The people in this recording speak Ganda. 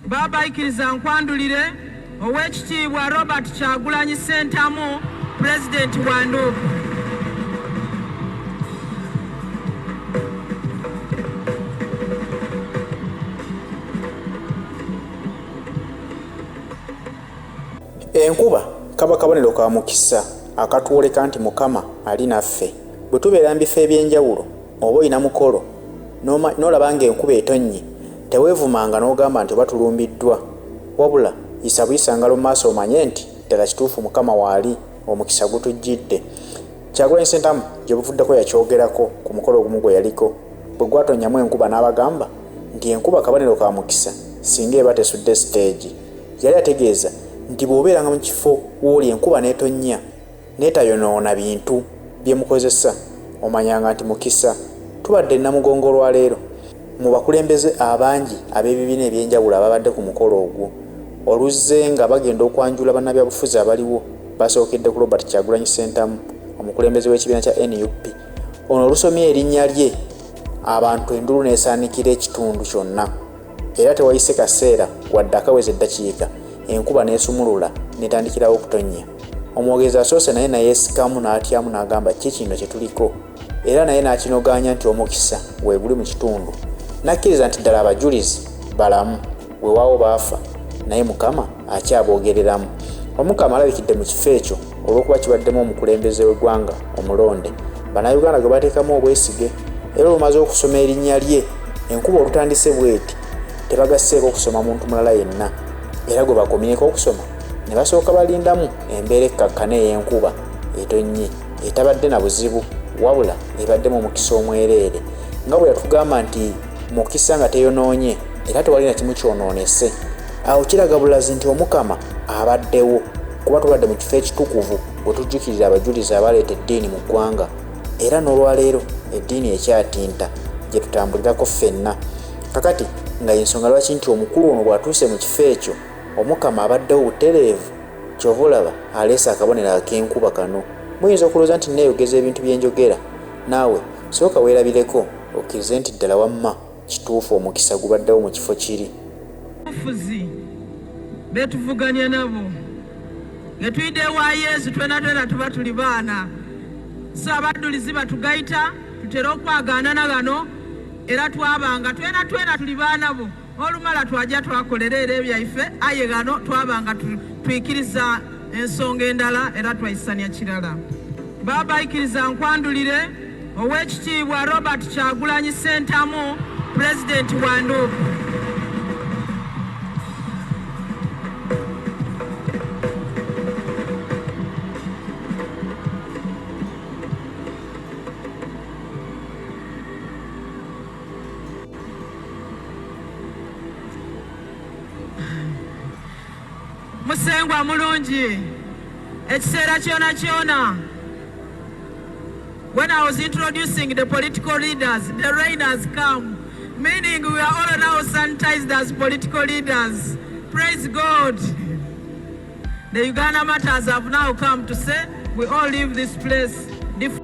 Baba ikiriza nkwandulire Owekitiibwa Robert Kyagulanyi Ssentamu President wa Nuupu. Enkuba kaba kabonero ka mukisa akatuwoleka nti Mukama ali naffe. Bwe tubeera mu bifo eby'enjawulo oba olina mukolo n'olaba ng'enkuba etonnye, teweevumanga n'ogamba nti oba tulumbiddwa, wabula yisa buyisa ngalo mu maaso omanye nti ddala kituufu Mukama waali, omukisa gutujjidde. Kyagulanyi Ssentamu gye buvuddeko yakyogerako ku mukolo ogumu gwe yaliko bwe gwatonnyamu enkuba n'abagamba nti enkuba kabonero ka mukisa singa eba tesudde siteegi. Yali ategeeza nti bw'obeeranga mu kifo w'oli enkuba n'etonnya n'etayonoona bintu bye mukozesa, omanyanga nti mukisa. Tubadde Namugongo olwaleero mu bakulembeze abangi ab'ebibiina eby'enjawulo ababadde ku mukolo ogwo. Oluzze nga bagenda okwanjula bannabyabufuzi abaliwo basookedde ku Robert Kyagulanyi Ssentamu, omukulembeze w'ekibiina kya NUP. Ono olusomye erinnya lye abantu endulu n'esaanikira ekitundu kyonna, era tewayise kaseera wadde akaweza eddakiika enkuba n'esumulula Netandikirawo Okutonnya. Omwogezi asoose naye yeesikamu n'atyamu n'agamba ki kino kye tuliko, era naye n'akinoganya nti omukisa weeguli mu kitundu. N'akkiriza nti ddala abajulizi balamu, weewaawo baafa naye Mukama akyaboogereramu. Omukama alabikidde mu kifo ekyo olw'okuba kibaddemu omukulembeze w'eggwanga omulonde. Bannayuganda gwe bateekamu obwesige, era olumaze okusoma erinnya lye enkuba olutandise bweti tebagasseeko okusoma muntu mulala yenna, era gwe bakomyeko okusoma ne basooka balindamu embeera ekkakkana ey'enkuba etonnye etabadde na buzibu, wabula ebaddemu omukisa omwereere. Nga bwe yatugamba nti mukisa nga teyonoonye era tewali na kimu kyonoonese, awo kiraga bulazi nti Omukama abaddewo, kuba tubadde mu kifo ekitukuvu bwe tujjukirira abajulizi abaleeta eddiini mu ggwanga, era n'olwaleero eddiini ekyatinta gye tutambulirako ffenna. Kakati nga y'ensonga lwaki nti omukulu ono bw'atuuse mu kifo ekyo Omukama abaddewo butereevu, kyova olaba aleese akabonero ak'enkuba kano. Muyinza okulowooza nti neeyogeza ebintu bye njogera, naawe sooka weerabireko okkirize nti ddala wamma kituufu omukisa gubaddewo mu kifo kiri. Abafuzi betuvuganya nabo nga tuyidde wa Yesu twena tuba tuli baana, so abaddulizi batugayita tutera okwagaana na gano, era twabanga twena tuli baana bo. Olumala twajja twakolera era ebyaife aye gano twabanga twikiriza ensonga endala era twayisanya kirala. Baba ikiriza nkwandulire Owekitiibwa Robert Kyagulanyi Ssentamu President wa Nuupu. Musengwa mulungi ekiseera kyona. When I was introducing the political leaders, the rain has come, meaning we are all now sanitized as political leaders. Praise God. The Uganda matters have now come to say we all leave this place